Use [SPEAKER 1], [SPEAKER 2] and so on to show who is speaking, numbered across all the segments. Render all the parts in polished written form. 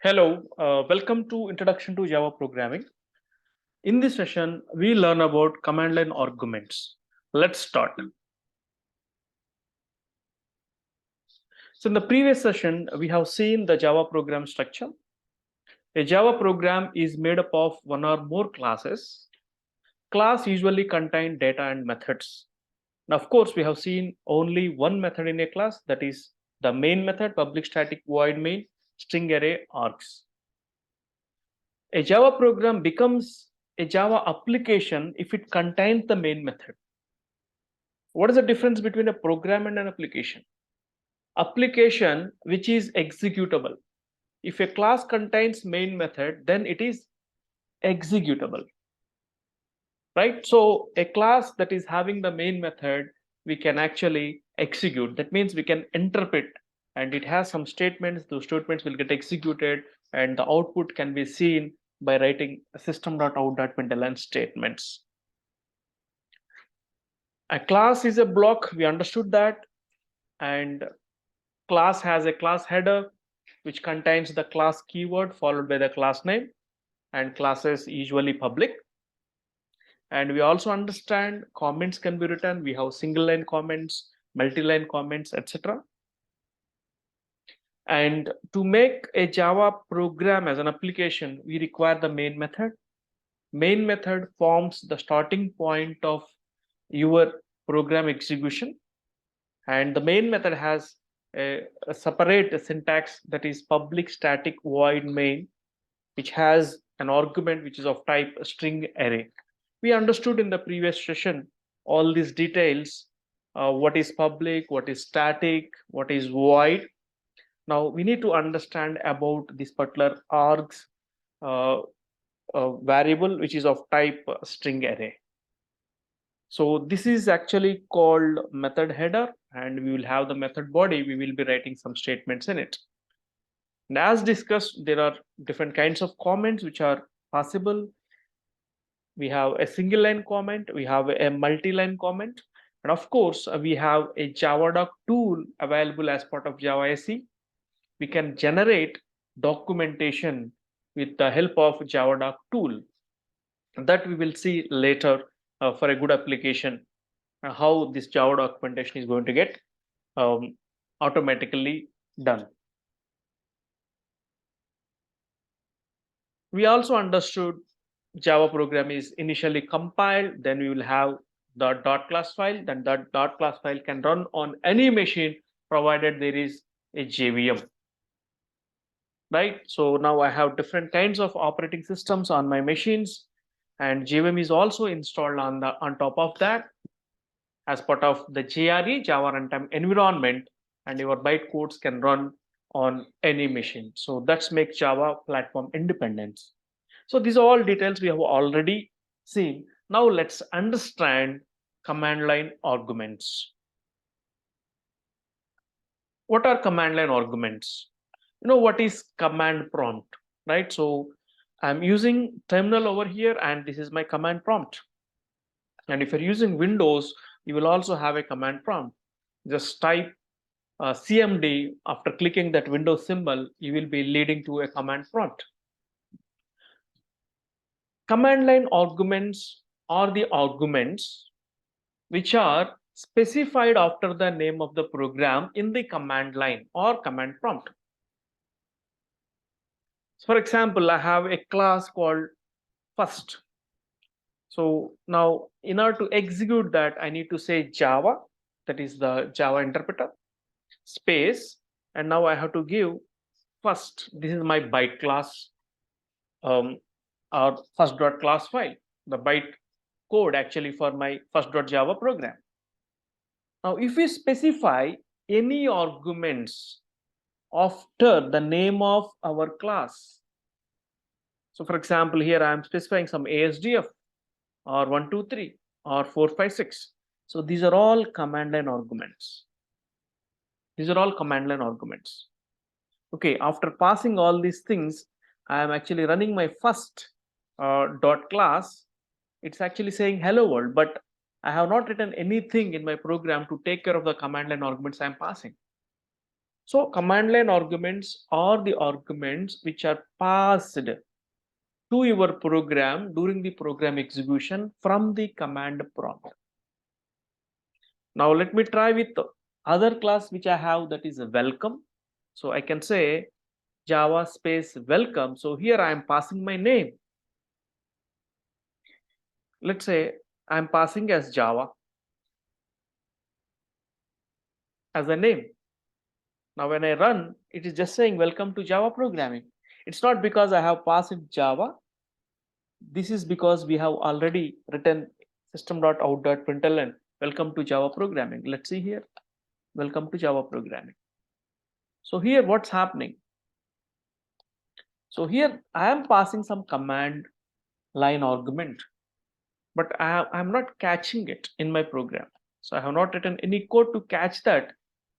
[SPEAKER 1] Hello, welcome to Introduction to Java Programming. In this session, we learn about command line arguments. Let's start. So in the previous session, we have seen the Java program structure. A Java program is made up of one or more classes. Class usually contain data and methods. Now, of course, we have seen only one method in a class, that is the main method, public static void main, string array args. A Java program becomes a Java application if it contains the main method. What is the difference between a program and an application? Application which is executable. If a class contains main method, then it is executable, right? So a class that is having the main method, we can actually execute. That means we can interpret, and it has some statements. Those statements will get executed, and the output can be seen by writing system.out.println statements. A class is a block, we understood that, and class has a class header which contains the class keyword followed by the class name, and class is usually public. And we also understand comments can be written. We have single line comments, multi-line comments, etc. And to make a Java program as an application, we require the main method. Main method forms the starting point of your program execution, and the main method has a separate syntax, that is public static void main, which has an argument which is of type string array. We understood in the previous session all these details, what is public, what is static, what is void. Now we need to understand about this particular args variable which is of type string array. So this is actually called method header, and we will have the method body. We will be writing some statements in it. And as discussed, there are different kinds of comments which are possible. We have a single line comment, we have a multi-line comment, and of course, we have a Javadoc tool available as part of Java SE. We can generate documentation with the help of Javadoc tool. That we will see later for a good application, how this Java documentation is going to get automatically done. We also understood Java program is initially compiled, then we will have the .class file, then that .class file can run on any machine provided there is a JVM, right? So now I have different kinds of operating systems on my machines, and JVM is also installed on top of that as part of the JRE, Java Runtime Environment, and your bytecodes can run on any machine. So that's make Java platform independence. So these are all details we have already seen. Now let's understand command line arguments. What are command line arguments? You know what is command prompt, right? So I'm using terminal over here, and this is my command prompt. And if you're using Windows, you will also have a command prompt. Just type CMD. After clicking that Windows symbol, you will be leading to a command prompt. Command line arguments are the arguments which are specified after the name of the program in the command line or command prompt. So for example, I have a class called first. So now in order to execute that, I need to say Java, that is the Java interpreter, space, and now I have to give first. This is my byte class, or first.class file, the byte code actually for my first.java program. Now, if we specify any arguments after the name of our class, so for example, here I am specifying some ASDF or 123 or 456. So these are all command line arguments. These are all command line arguments. Okay, after passing all these things, I am actually running my first dot class. It's actually saying hello world, but I have not written anything in my program to take care of the command line arguments I'm passing. So command line arguments are the arguments which are passed to your program during the program execution from the command prompt. Now let me try with the other class which I have, that is welcome. So I can say Java space welcome. So here I am passing my name. Let's say I am passing as Java as a name. Now when I run, it is just saying welcome to Java programming. It's not because I have passed Java. This is because we have already written system.out.println welcome to Java programming. Let's see here, welcome to Java programming. So here what's happening? So here I am passing some command line argument, but I'm not catching it in my program. So I have not written any code to catch that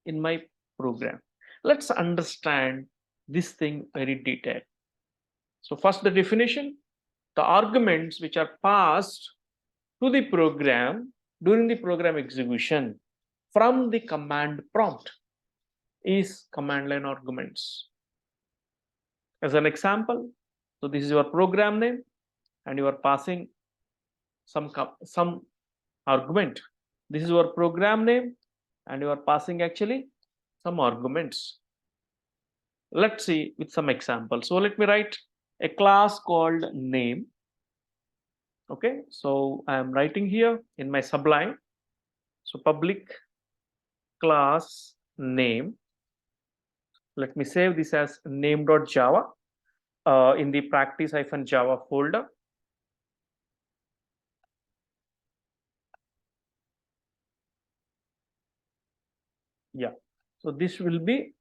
[SPEAKER 1] in my program. Let's understand this thing very detailed. So first the definition, the arguments which are passed to the program during the program execution from the command prompt is command line arguments. As an example, so this is your program name and you are passing some argument. This is your program name and you are passing actually some arguments. Let's see with some examples. So let me write a class called name. Okay, so I am writing here in my Sublime. So public class name. Let me save this as name.java in the practice-java folder. Yeah, so this will be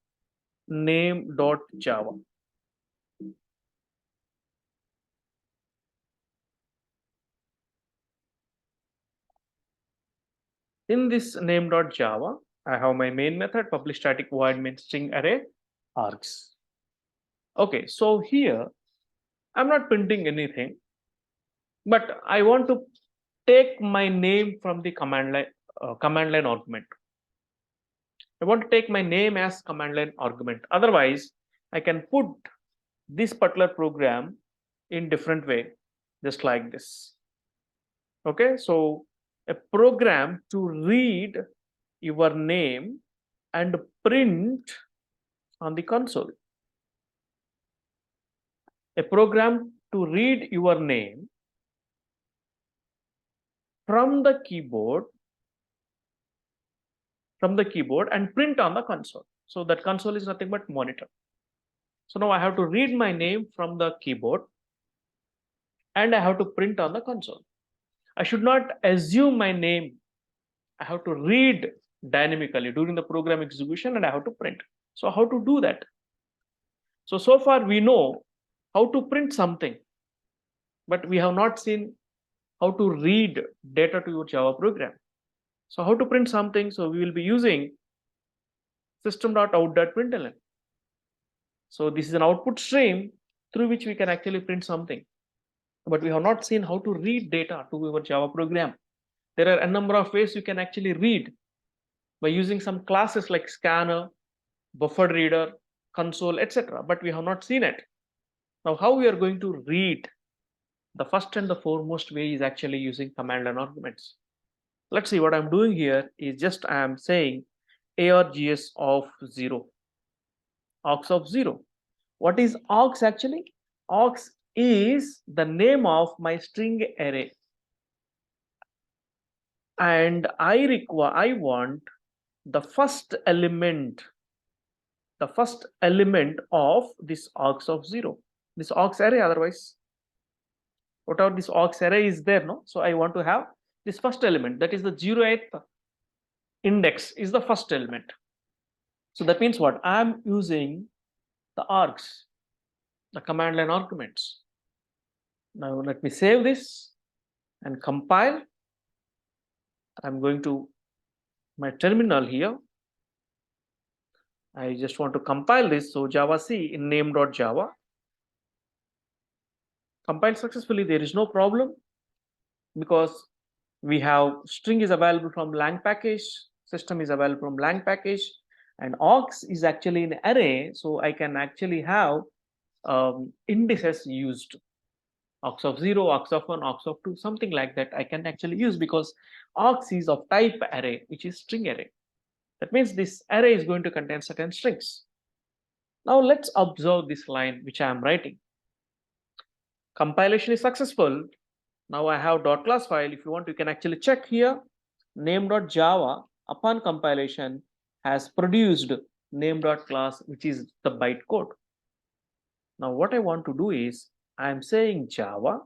[SPEAKER 1] name.java. In this name.java, I have my main method publish static void main string array args. Okay, so here I'm not printing anything, but I want to take my name from the command line argument. I want to take my name as command line argument. Otherwise, I can put this particular program in different way, just like this. Okay, so a program to read your name and print on the console. A program to read your name from the keyboard and print on the console. So that console is nothing but monitor. So now I have to read my name from the keyboard and I have to print on the console. I should not assume my name. I have to read dynamically during the program execution and I have to print. So how to do that? So far we know how to print something, but we have not seen how to read data to your Java program. So how to print something? So we will be using system.out.println. So this is an output stream through which we can actually print something, but we have not seen how to read data to your Java program. There are a number of ways you can actually read by using some classes like scanner, buffered reader, console, etc. But we have not seen it. Now, how we are going to read? The first and the foremost way is actually using command line arguments. Let's see what I'm doing here is just I am saying args of 0, args of 0. What is args actually? Args is the name of my string array. And I want the first element of this args of 0, this args array. Otherwise, whatever this args array is there, no, so I want to have this first element, that is the 0th index is the first element. So that means what? I'm using the args, the command line arguments. Now let me save this and compile. I'm going to my terminal here. I just want to compile this. So Java C in name.java. Compiled successfully, there is no problem because we have string is available from lang package, system is available from lang package, and aux is actually an array, so I can actually have indices used. Aux of 0, aux of 1, aux of 2, something like that I can actually use, because aux is of type array, which is string array. That means this array is going to contain certain strings. Now let's observe this line which I am writing. Compilation is successful. Now I have .class file. If you want, you can actually check here. Name.java upon compilation has produced name.class, which is the bytecode. Now what I want to do is I am saying Java.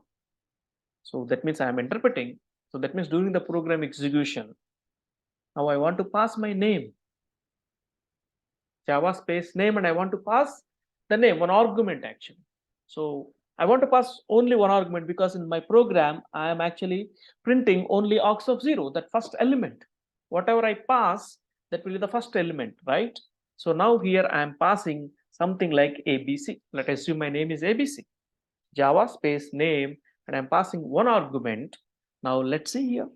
[SPEAKER 1] So that means I am interpreting. So that means during the program execution, now I want to pass my name, Java space name, and I want to pass the name, one argument actually. So I want to pass only one argument, because in my program, I am actually printing only aux of 0, that first element. Whatever I pass, that will be the first element, right? So now here I am passing something like ABC. Let us assume my name is ABC. Java space name, and I'm passing one argument. Now let's see here.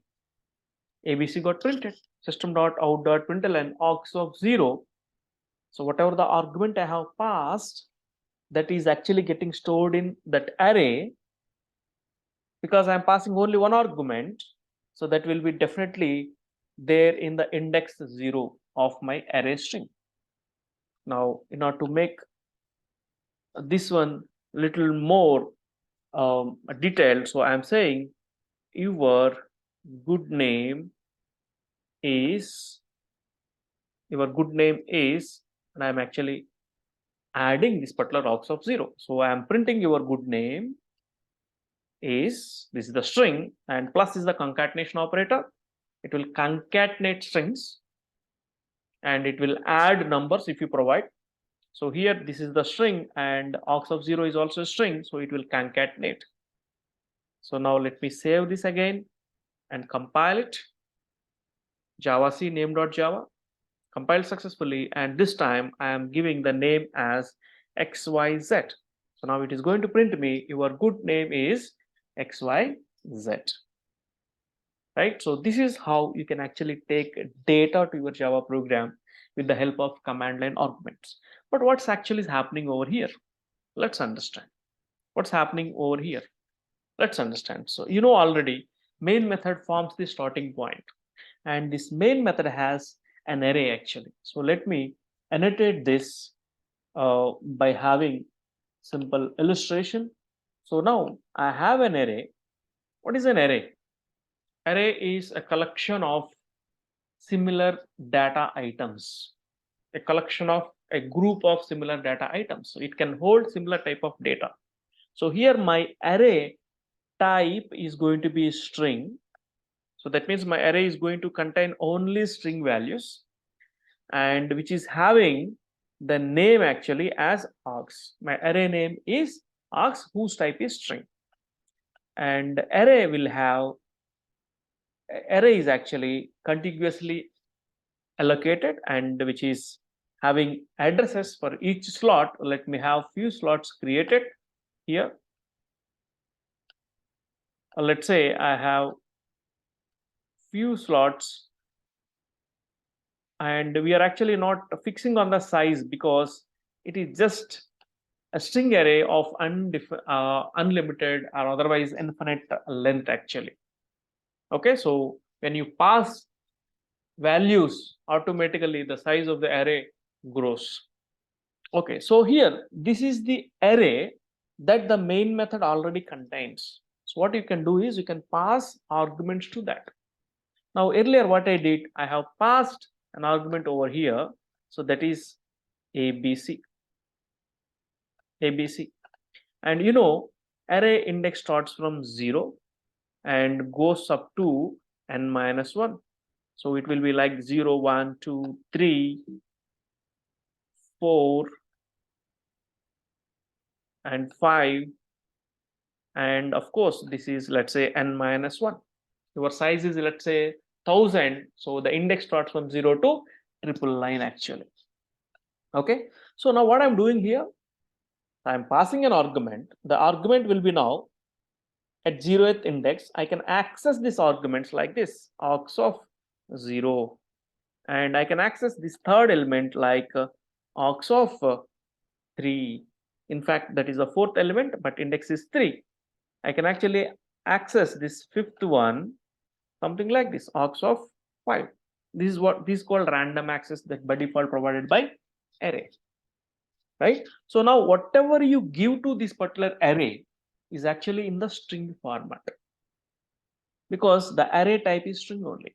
[SPEAKER 1] ABC got printed. System.out.println aux of 0. So whatever the argument I have passed, that is actually getting stored in that array, because I'm passing only one argument. So that will be definitely there in the index 0 of my array string. Now, in order to make this one little more detailed, so I'm saying your good name is, and I'm actually adding this particular aux of 0. So I am printing your good name is, this is the string, and plus is the concatenation operator. It will concatenate strings and it will add numbers if you provide. So here this is the string, and aux of 0 is also a string, so it will concatenate. So now let me save this again and compile it. Javac name.java compiled successfully, and this time I am giving the name as XYZ. So now it is going to print me your good name is XYZ. Right? So this is how you can actually take data to your Java program with the help of command line arguments. But what's actually happening over here? Let's understand. What's happening over here? Let's understand. So you know already main method forms the starting point, and this main method has an array actually. So let me annotate this by having simple illustration. So now I have an array. What is an array? Array is a collection of similar data items, a collection of a group of similar data items. So it can hold similar type of data. So here my array type is going to be string. So that means my array is going to contain only string values, and which is having the name actually as aux. My array name is aux, whose type is string. And array will have, array is actually contiguously allocated, and which is having addresses for each slot. Let me have few slots created here. Let's say I have few slots, and we are actually not fixing on the size, because it is just a string array of unlimited or otherwise infinite length actually. Okay, so when you pass values, automatically the size of the array grows. Okay, so here this is the array that the main method already contains. So what you can do is you can pass arguments to that. Now earlier what I did, I have passed an argument over here, so that is ABC. And you know, array index starts from 0 and goes up to n minus 1. So it will be like 0, 1, 2, 3, 4, and 5. And of course, this is, let's say, n minus 1. Your size is, let's say, 1000. So the index starts from 0 to 999 actually. Okay. So now what I'm doing here, I'm passing an argument. The argument will be now at 0th index. I can access these arguments like this, aux of 0, and I can access this third element like aux of 3. In fact, that is the fourth element, but index is 3. I can actually access this fifth one, something like this, aux of 5. This is called random access that by default provided by array, right? So now whatever you give to this particular array is actually in the string format, because the array type is string only.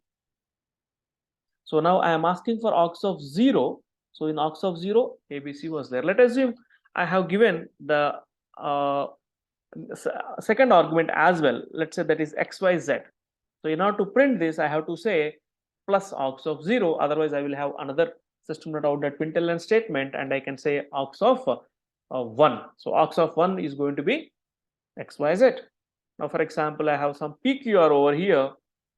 [SPEAKER 1] So now I am asking for aux of 0. So in aux of 0, ABC was there. Let us assume I have given the second argument as well. Let's say that is XYZ. So in order to print this, I have to say plus aux of 0. Otherwise, I will have another system.out.println statement, and I can say aux of 1. So aux of 1 is going to be XYZ. Now, for example, I have some PQR over here.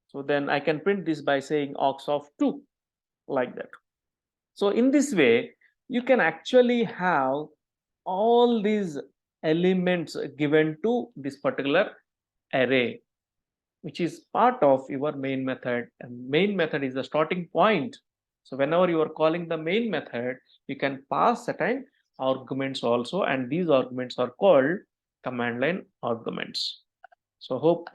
[SPEAKER 1] So then I can print this by saying aux of 2, like that. So in this way, you can actually have all these elements given to this particular array, which is part of your main method. And main method is the starting point. So whenever you are calling the main method, you can pass certain arguments also, and these arguments are called command line arguments. So hope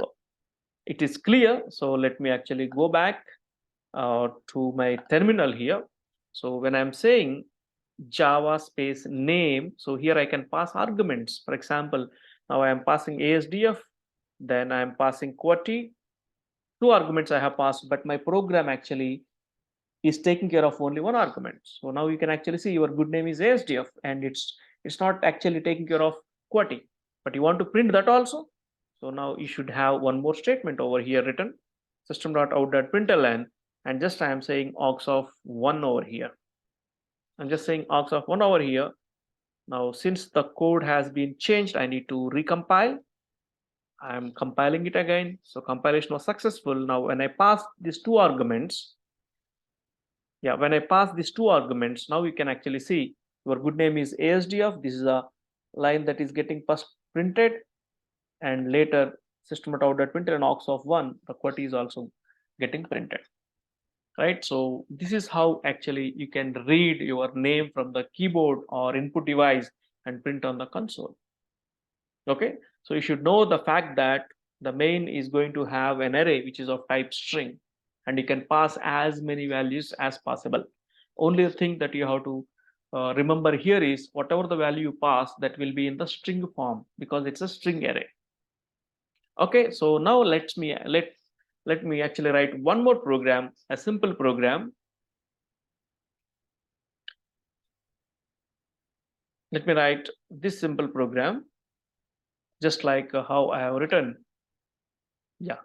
[SPEAKER 1] it is clear. So let me actually go back to my terminal here. So when I'm saying Java space name, so here I can pass arguments. For example, now I am passing ASDF, then I am passing QWERTY. 2 arguments I have passed, but my program actually is taking care of only 1 argument. So now you can actually see your good name is ASDF, and it's not actually taking care of QWERTY, but you want to print that also. So now you should have one more statement over here written, system.out.println, and just I am saying aux of 1 over here. I'm just saying aux of 1 over here. Now, since the code has been changed, I need to recompile. I'm compiling it again. So compilation was successful. Now, when I pass these 2 arguments, when I pass these 2 arguments, now you can actually see your good name is ASDF. This is a line that is getting first printed, and later system.out.println and aux of 1, the QWERTY is also getting printed. Right, so this is how actually you can read your name from the keyboard or input device and print on the console. Okay, so you should know the fact that the main is going to have an array which is of type string, and you can pass as many values as possible. Only thing that you have to remember here is whatever the value you pass, that will be in the string form, because it's a string array. Okay, so now let me actually write one more program, a simple program. Let me write this simple program, just like how I have written. Yeah,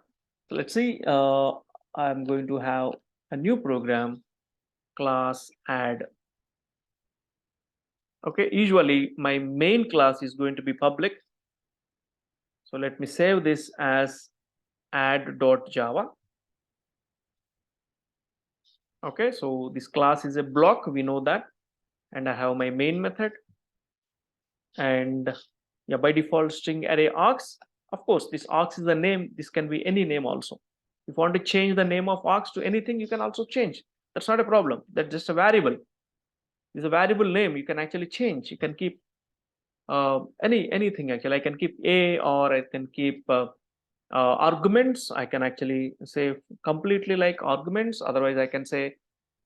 [SPEAKER 1] so let's see. I'm going to have a new program, class add. Okay, usually my main class is going to be public. So let me save this as add.java. Okay, so this class is a block, we know that, and I have my main method, and by default string array aux. Of course, this aux is the name. This can be any name also. If you want to change the name of aux to anything, you can also change. That's not a problem. That's just a variable. It's a variable name. You can actually change. You can keep anything actually. I can keep a, or I can keep arguments. I can actually say completely like arguments. Otherwise, I can say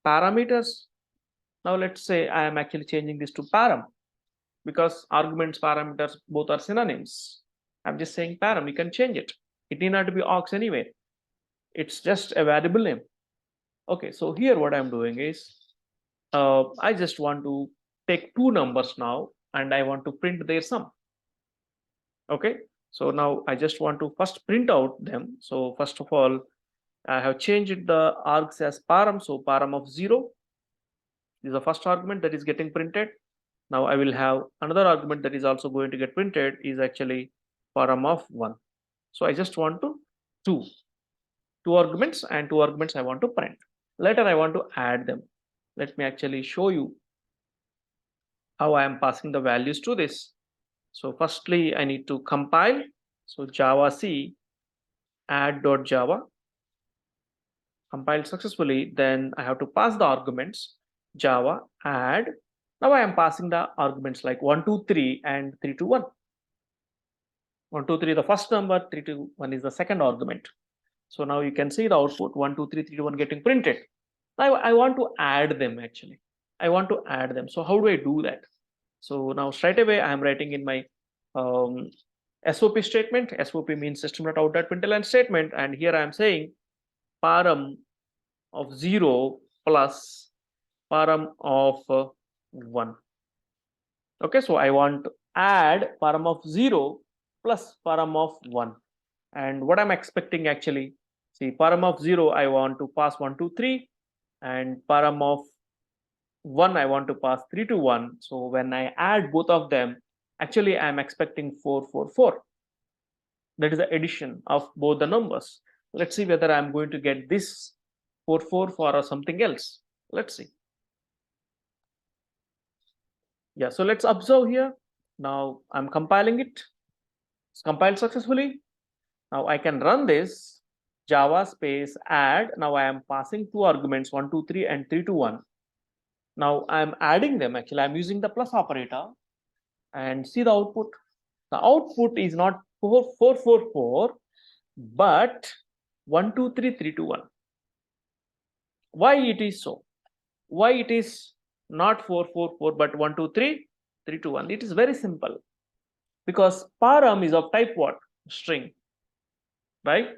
[SPEAKER 1] parameters. Now let's say I am actually changing this to param, because arguments, parameters, both are synonyms. I'm just saying param. You can change it. It need not to be aux anyway. It's just a variable name. Okay, so here what I'm doing is I just want to take 2 numbers now, and I want to print their sum. Okay, so now I just want to first print out them. So first of all, I have changed the args as param. So param of 0 is the first argument that is getting printed. Now I will have another argument that is also going to get printed, is actually param of 1. So I just want to two arguments, and 2 arguments I want to print. Later I want to add them. Let me actually show you how I am passing the values to this. So firstly, I need to compile. So javac add.java. compiled successfully, then I have to pass the arguments Java add. Now I am passing the arguments like 1, 2, 3 and 3 to 1. 1, 2, 3 the first number, 3 to 1 is the second argument. So now you can see the output 1, 2, 3, 3 to 1 getting printed. Now I want to add them actually. I want to add them. So how do I do that? So now straight away I am writing in my SOP statement. SOP means system.out.println statement, and here I am saying param of 0 plus param of 1. Okay, so I want to add param of 0 plus param of 1. And what I'm expecting actually, see, param of 0 I want to pass 1, 2, 3, and param of 1 I want to pass 3 to 1. So when I add both of them, actually I'm expecting 4, 4, 4. That is the addition of both the numbers. Let's see whether I'm going to get this 4, 4 for something else. Let's see. Yeah, so let's observe here. Now I'm compiling it. It's compiled successfully. Now I can run this Java space add. Now I am passing two arguments 1, 2, 3 and 3 to 1. Now I'm adding them. Actually, I'm using the plus operator, and see the output. The output is not 4, 4, 4, 4, but 1, 2, 3, 3 to 1. Why it is so? Why it is not 4, 4, 4, but 1, 2, 3, 3 to 1? It is very simple. Because param is of type what? String, right?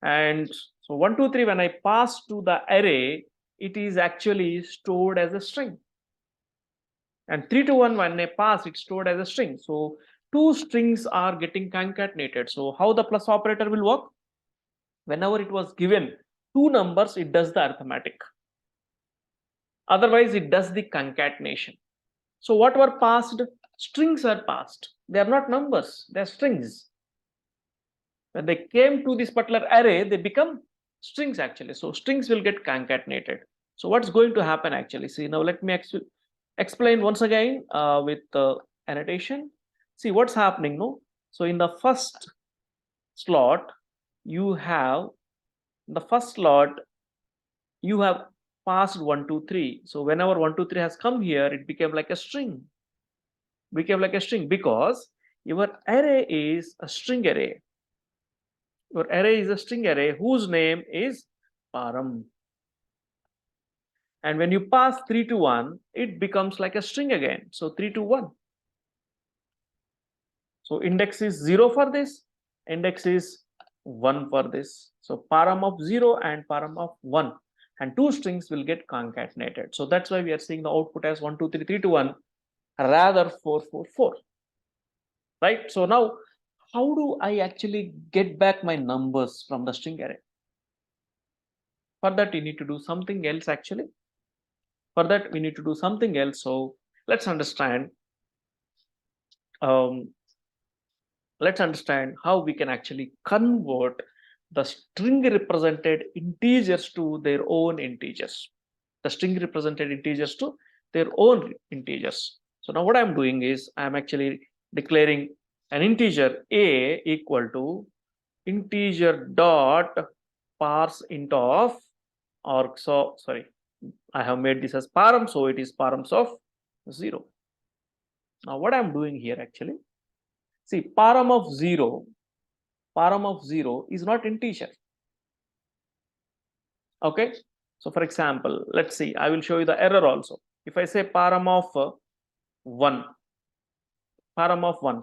[SPEAKER 1] And so 1, 2, 3, when I pass to the array, it is actually stored as a string. And 3 to 1, when I pass, it's stored as a string. So two strings are getting concatenated. So how the plus operator will work? Whenever it was given two numbers, it does the arithmetic. Otherwise, it does the concatenation. So what were passed? Strings are passed. They are not numbers, they are strings. When they came to this particular array, they become strings actually. So strings will get concatenated. So what's going to happen actually? See, now let me explain once again with annotation. See what's happening, no? So in the first slot, you have passed 1, 2, 3. So whenever 1, 2, 3 has come here, it became like a string. Because your array is a string array. Your array is a string array whose name is param. And when you pass 3 to 1, it becomes like a string again. So 3 to 1. So index is 0 for this, index is 1 for this. So param of 0 and param of 1. And two strings will get concatenated. So that's why we are seeing the output as 1, 2, 3, 3 to 1, rather 4, 4, 4. Right? So now, how do I actually get back my numbers from the string array? For that, you need to do something else actually. For that, we need to do something else. So let's understand. Let's understand how we can actually convert the string represented integers to their own integers. The string represented integers to their own integers. So now what I'm doing is I'm actually declaring an integer a equal to integer dot parse int of, or so sorry, I have made this as param, so it is params of 0. Now what I'm doing here actually, see, param of 0 is not integer. Okay, so for example, let's see, I will show you the error also. If I say param of 1,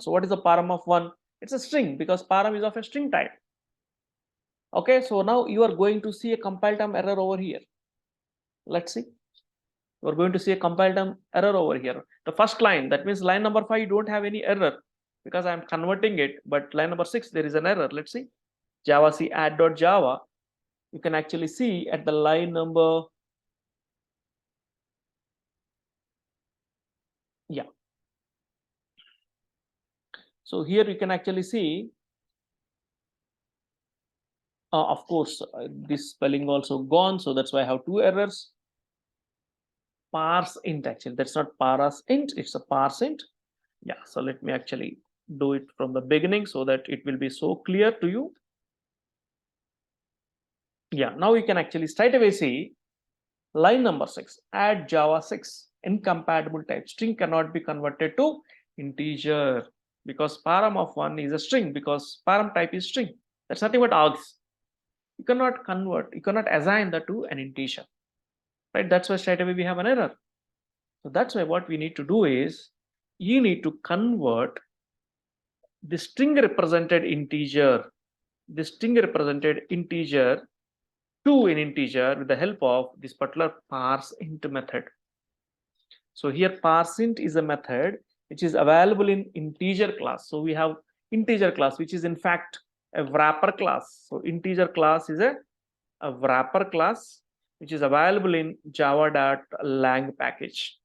[SPEAKER 1] so what is the param of 1? It's a string, because param is of a string type. Okay, so now you are going to see a compile time error over here. Let's see. You are going to see a compile time error over here. The first line, that means line number 5, you don't have any error because I'm converting it, but line number 6, there is an error. Let's see. Java C add.java. You can actually see at the line number, yeah. So here you can actually see, of course, this spelling also gone. So that's why I have two errors. Parse int, actually, that's not paras int, it's a parse int. Yeah, so let me actually do it from the beginning so that it will be so clear to you. Yeah, now you can actually straight away see line number 6, add Java 6, incompatible type. String cannot be converted to integer because param of 1 is a string because param type is string. That's nothing but args. You cannot convert, you cannot assign that to an integer, right? That's why straight away we have an error. So that's why what we need to do is you need to convert the string represented integer, to an integer with the help of this particular parseInt method. So here parseInt is a method which is available in integer class. So we have integer class, which is in fact a wrapper class. So integer class is a wrapper class which is available in java.lang package.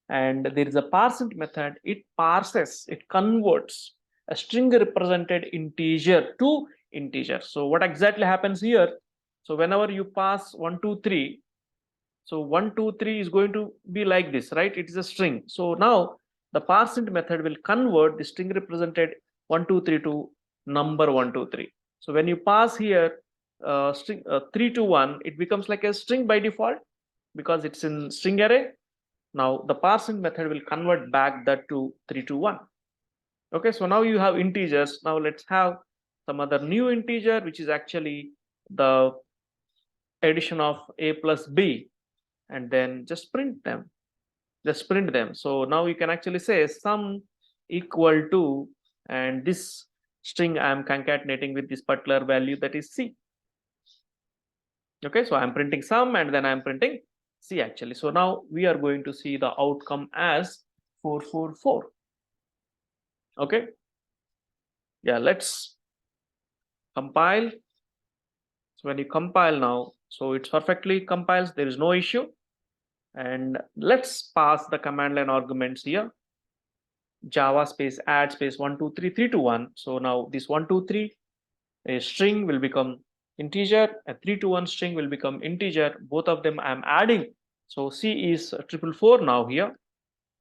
[SPEAKER 1] And there is a parseInt method. It parses, it converts a string represented integer to integer. So what exactly happens here? So whenever you pass 1, 2, 3, so 1, 2, 3 is going to be like this, right? It is a string. So now the parseInt method will convert the string represented 1, 2, 3 to number 1, 2, 3. So when you pass here string 3 to 1, it becomes like a string by default because it's in string array. Now the parseInt method will convert back that to 3 to 1. Okay, so now you have integers. Now let's have some other new integer, which is actually the addition of a plus b, and then just print them. So now you can actually say sum equal to, and this string I am concatenating with this particular value, that is c. Okay, so I'm printing sum and then I'm printing c actually. So now we are going to see the outcome as 444. Okay, yeah, let's compile. So when you compile now, so it's perfectly compiles, there is no issue. And let's pass the command line arguments here. Java space add space 1, 2, 3, 3 to 1. So now this 1, 2, 3, a string will become integer, a 3 to 1 string will become integer. Both of them I'm adding. So C is 444 now here.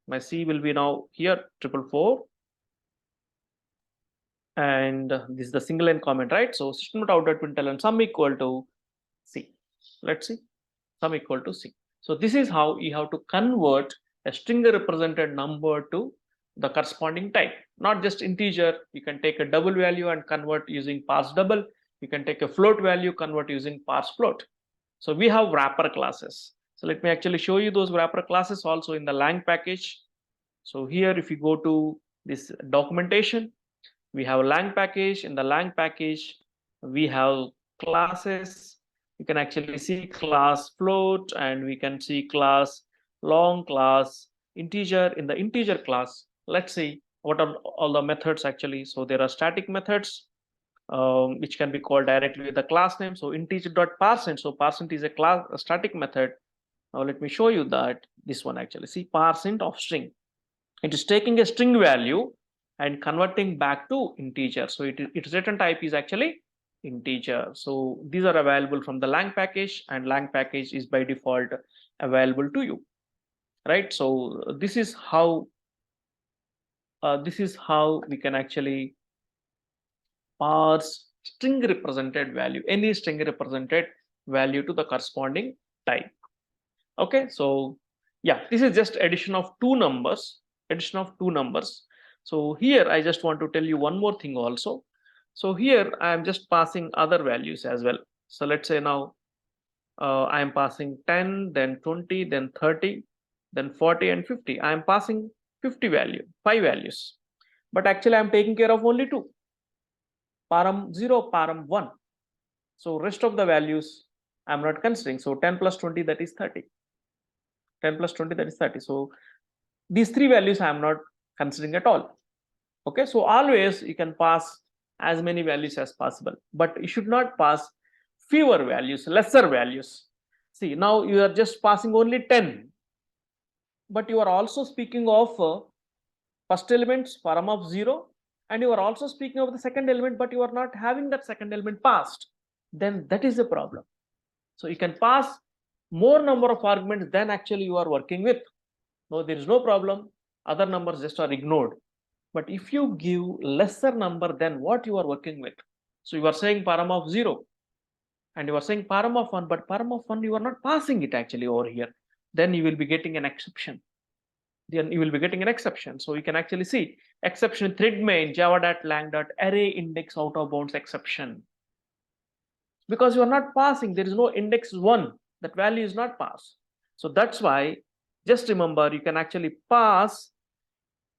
[SPEAKER 1] My C will be now here 444. And this is the single line comment, right? So system.out.println sum equal to C. Let's see, sum equal to C. So this is how you have to convert a string represented number to the corresponding type, not just integer. You can take a double value and convert using parse double. You can take a float value, convert using parse float. So we have wrapper classes. So let me actually show you those wrapper classes also in the lang package. So here, if you go to this documentation, we have a lang package. In the lang package, we have classes. You can actually see class float, and we can see class long, class integer. In the integer class, let's see what are all the methods actually. So there are static methods which can be called directly with the class name. So integer.parseInt. So parseInt is a static method. Now let me show you that this one actually. See, parseInt of string. It is taking a string value and converting back to integer. So its return type is actually integer. So these are available from the lang package, and lang package is by default available to you, right? So this is how we can actually parse string represented value, any string represented value to the corresponding type. Okay, so yeah, this is just addition of two numbers. So here I just want to tell you one more thing also. So here I am just passing other values as well. So let's say now I am passing 10, then 20, then 30, then 40 and 50. I am passing 5 values, but actually I am taking care of only two, param 0, param 1. So rest of the values I am not considering. So 10 plus 20, that is 30. 10 plus 20, that is 30. So these three values I am not considering at all. Okay, so always you can pass as many values as possible, but you should not pass fewer values, lesser values. See, now you are just passing only 10, but you are also speaking of first elements param of 0, and you are also speaking of the second element, but you are not having that second element passed. Then that is the problem. So you can pass more number of arguments than actually you are working with. No, there is no problem. Other numbers just are ignored. But if you give lesser number than what you are working with, so you are saying param of 0, and you are saying param of 1, but param of 1 you are not passing it actually over here, then you will be getting an exception. Then you will be getting an exception. So you can actually see exception thread main java.lang.array index out of bounds exception, because you are not passing, there is no index 1, that value is not passed. So that's why, just remember, you can actually pass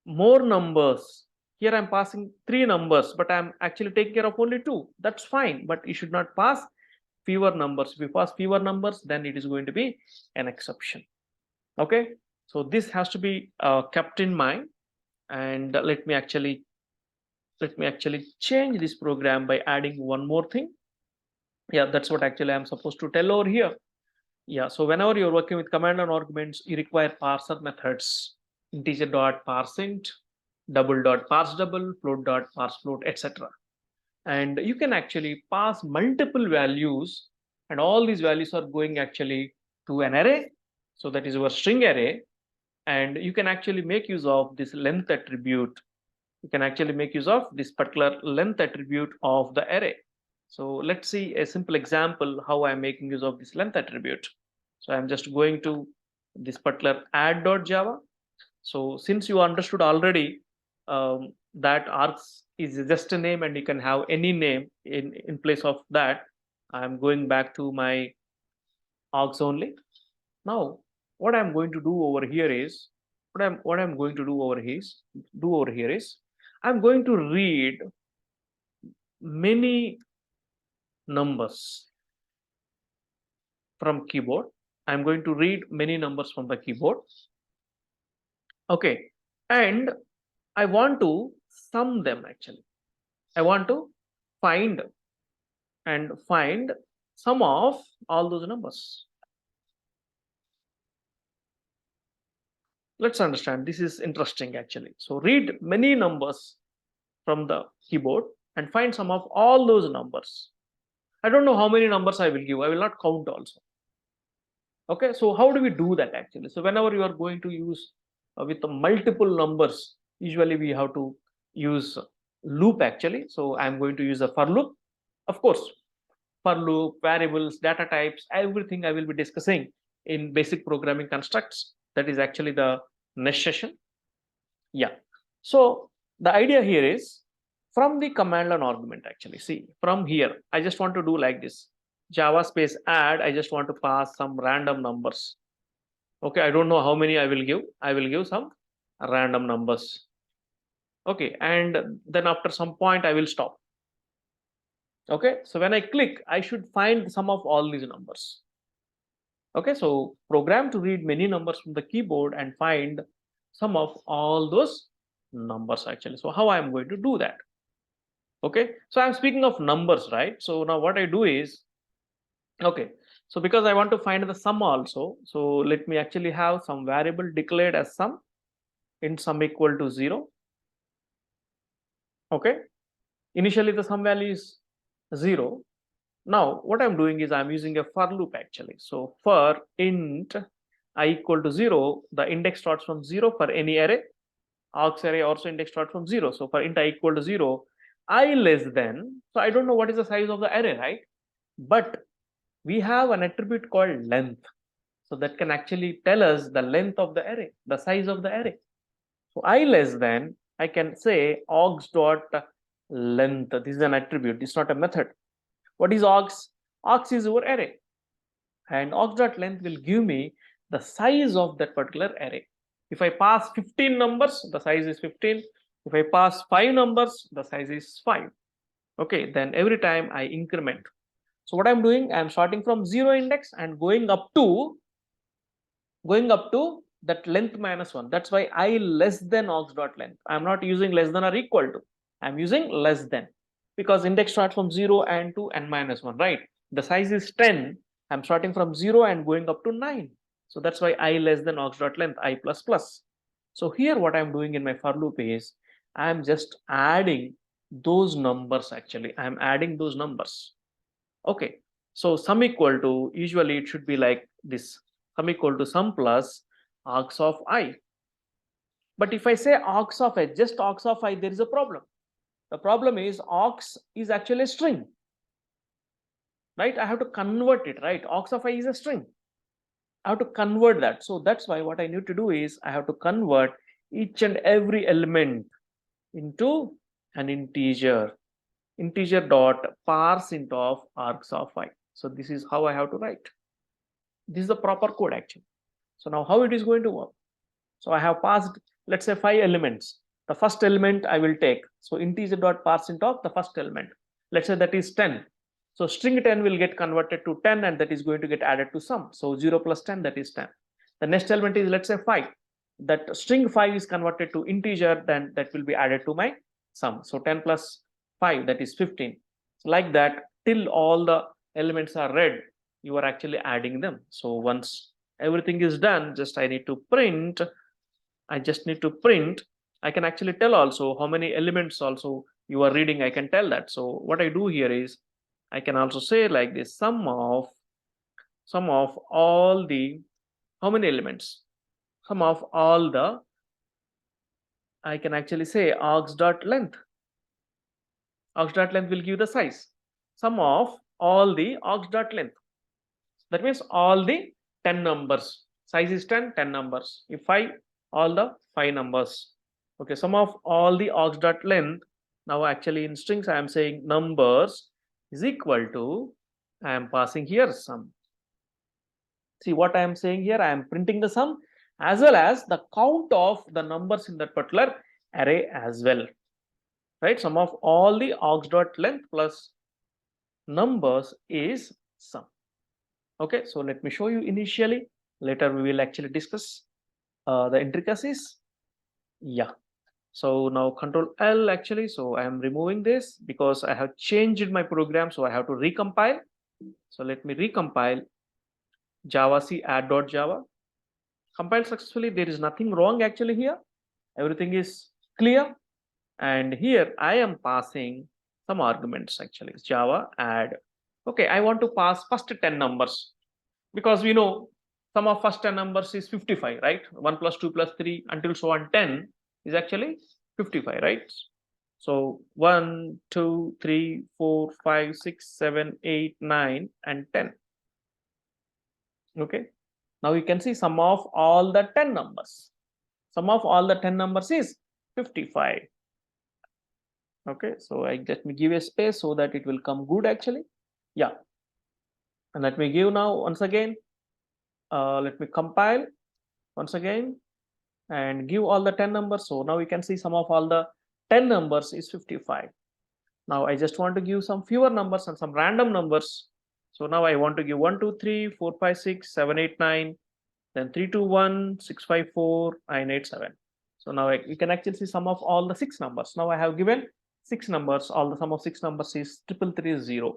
[SPEAKER 1] more numbers. Here I'm passing 3 numbers, but I'm actually taking care of only 2. That's fine, but you should not pass fewer numbers. If you pass fewer numbers, then it is going to be an exception. Okay, so this has to be kept in mind. And let me actually change this program by adding one more thing. Yeah, that's what actually I'm supposed to tell over here. Yeah, so whenever you're working with command line arguments, you require parser methods: integer dot parseInt, double dot parse double, float dot parse float, etc. And you can actually pass multiple values, and all these values are going actually to an array. So that is your string array, and you can actually make use of this length attribute. You can actually make use of this particular length attribute of the array. So let's see a simple example how I'm making use of this length attribute. So I'm just going to this particular add.java. So since you understood already that args is just a name and you can have any name in place of that, I'm going back to my args only. Now, what I'm going to do over here is, I'm going to do over here is I'm going to read many numbers from keyboard. I'm going to read many numbers from the keyboard. Okay, and I want to sum them actually. I want to find sum of all those numbers. Let's understand. This is interesting actually. So read many numbers from the keyboard and find sum of all those numbers. I don't know how many numbers I will give. I will not count also. Okay, so how do we do that actually? So whenever you are going to use with the multiple numbers, usually we have to use loop actually. So I'm going to use a for loop. Of course, for loop, variables, data types, everything I will be discussing in basic programming constructs. That is actually the next session. Yeah. So the idea here is from the command line argument actually. See, from here, I just want to do like this. Java space add, I just want to pass some random numbers. Okay, I don't know how many I will give. I will give some random numbers. Okay, and then after some point, I will stop. Okay, so when I click, I should find sum of all these numbers. Okay, so program to read many numbers from the keyboard and find sum of all those numbers actually. So how I am going to do that? Okay, so I'm speaking of numbers, right? So now what I do is, okay, so because I want to find the sum also, so let me actually have some variable declared as sum, int sum equal to 0. Okay, initially the sum value is 0. Now what I'm doing is I'm using a for loop actually. So for int I equal to 0, the index starts from 0 for any array. Args array also index starts from 0. So for int I equal to 0, I less than, so I don't know what is the size of the array, right? But we have an attribute called length. So that can actually tell us the length of the array, the size of the array. So I less than, I can say args dot length. This is an attribute. This is not a method. What is args? Args is our array, and args dot length will give me the size of that particular array. If I pass 15 numbers, the size is 15. If I pass 5 numbers, the size is 5. Okay, then every time I increment. So what I'm doing, I'm starting from 0 index and going up to that length minus 1. That's why I less than args dot length. I'm not using less than or equal to. I'm using less than, because index starts from 0 and to n minus 1, right? The size is 10. I'm starting from 0 and going up to 9. So that's why I less than args dot length, I plus plus. So here what I'm doing in my for loop is I'm just adding those numbers actually. I'm adding those numbers. Okay, so sum equal to, usually it should be like this, sum equal to sum plus args of I. But if I say args of I, just args of I, there is a problem. The problem is args is actually a string. right? I have to convert it, right? Args of I is a string. I have to convert that. So that's why what I need to do is I have to convert each and every element into an integer. Integer dot parse int of args of I. So this is how I have to write. This is the proper code actually. So now how it is going to work? So I have passed, let's say 5 elements. The first element I will take. So integer dot parse int of the first element. Let's say that is 10. So string 10 will get converted to 10 and that is going to get added to sum. So 0 plus 10, that is 10. The next element is, let's say 5. That string 5 is converted to integer, then that will be added to my sum. So 10 plus 5, that is 15. So like that, till all the elements are read, you are actually adding them. So once everything is done, just I need to print. I just need to print. I can actually tell also how many elements also you are reading. I can tell that. So what I do here is I can also say like this, sum of all the, how many elements? Sum of all the, I can actually say args dot length. Args dot length will give the size. Sum of all the args dot length. That means all the 10 numbers. Size is 10, 10 numbers. If 5, all the 5 numbers. Okay, sum of all the args dot length. Now actually in strings I am saying numbers is equal to, I am passing here sum. See what I am saying here, I am printing the sum as well as the count of the numbers in that particular array as well. Right, sum of all the args dot length plus numbers is sum. Okay, so let me show you initially. Later we will actually discuss the intricacies. Yeah. So now Control L actually. So I am removing this because I have changed my program. So I have to recompile. So let me recompile. Java C add.java. Compiled successfully. There is nothing wrong actually here. Everything is clear. And here I am passing some arguments actually. Java add. Okay, I want to pass first 10 numbers because we know sum of first 10 numbers is 55, right? 1 plus 2 plus 3 until so on 10 is actually 55, right? So 1, 2, 3, 4, 5, 6, 7, 8, 9, and 10. Okay. Now you can see sum of all the 10 numbers. Sum of all the 10 numbers is 55. Okay. So let me give a space so that it will come good actually. Yeah. And let me give now once again. Let me compile once again and give all the 10 numbers. So now we can see sum of all the 10 numbers is 55. Now I just want to give some fewer numbers and some random numbers. So now I want to give 1, 2, 3, 4, 5, 6, 7, 8, 9, then 3, 2, 1, 6, 5, 4, 9, 8, 7. So now you can actually see sum of all the 6 numbers. Now I have given 6 numbers. All the sum of 6 numbers is 333,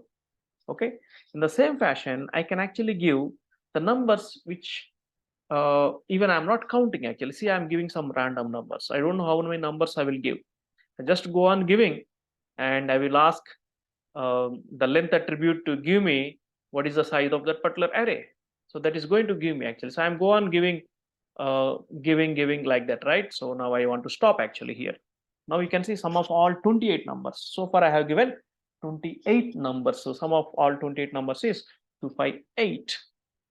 [SPEAKER 1] okay. In the same fashion, I can actually give the numbers which even I'm not counting actually. See, I'm giving some random numbers. I don't know how many numbers I will give. I just go on giving and I will ask the length attribute to give me what is the size of that particular array. So that is going to give me actually. So I'm go on giving, giving like that, right? So now I want to stop actually here. Now you can see sum of all 28 numbers. So far I have given 28 numbers. So sum of all 28 numbers is 258.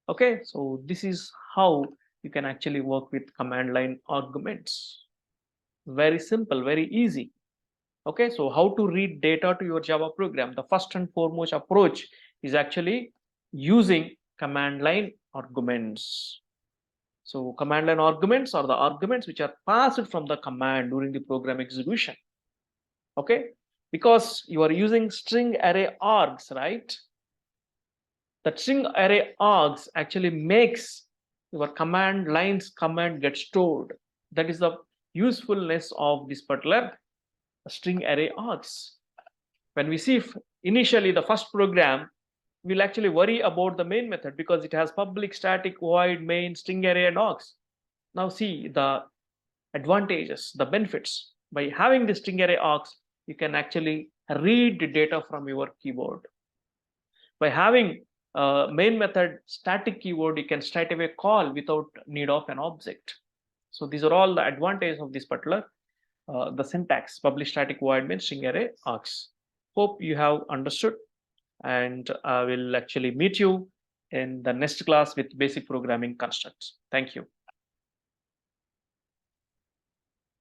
[SPEAKER 1] Okay, so this is how you can actually work with command line arguments. Very simple, very easy. Okay, so how to read data to your Java program? The first and foremost approach is actually using command line arguments. So command line arguments are the arguments which are passed from the command during the program execution. Okay, because you are using string array args, right? That string array args actually makes your command lines command get stored. That is the usefulness of this particular string array args. When we see initially the first program, we'll actually worry about the main method because it has public, static, void, main, string array, and args. Now see the advantages, the benefits. By having the string array args, you can actually read the data from your keyboard. By having main method static keyword, you can straight away call without need of an object. So these are all the advantages of this particular the syntax public, static, void, main, string array, args. Hope you have understood. and I will actually meet you in the next class with basic programming constructs. Thank you.